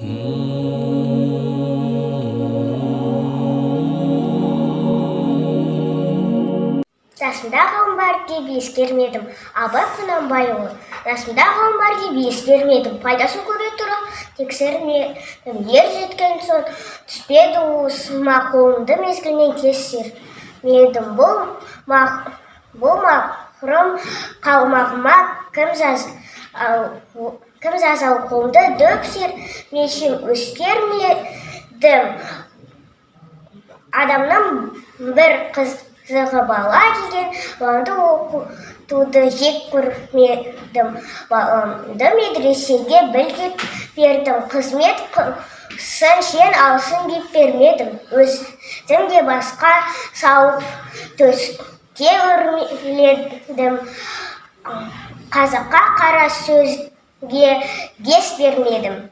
Жасымда ғалым бар деп ескермедім, Абай Құнанбайұлы. Жасымда ғалым бар деп ескермедім, пайдасын көре тұра тексермедім. Ер жеткен соң түспеді уысыма, қолымды мезгілмен кесермедім. Бұл мақұрым қалмағыма кім жазал, қолымды дөп сермешім өскермедім. Адамның бір қызығы бала деген, баламды оқытуды жек көрмедім. Баламды медресеге білгіп бердім, қызмет қылсын, шен алсын деп бермедім. Өзім де басқа салып төске өрмеледім. Қазаққа қара сөзге дес бермедім.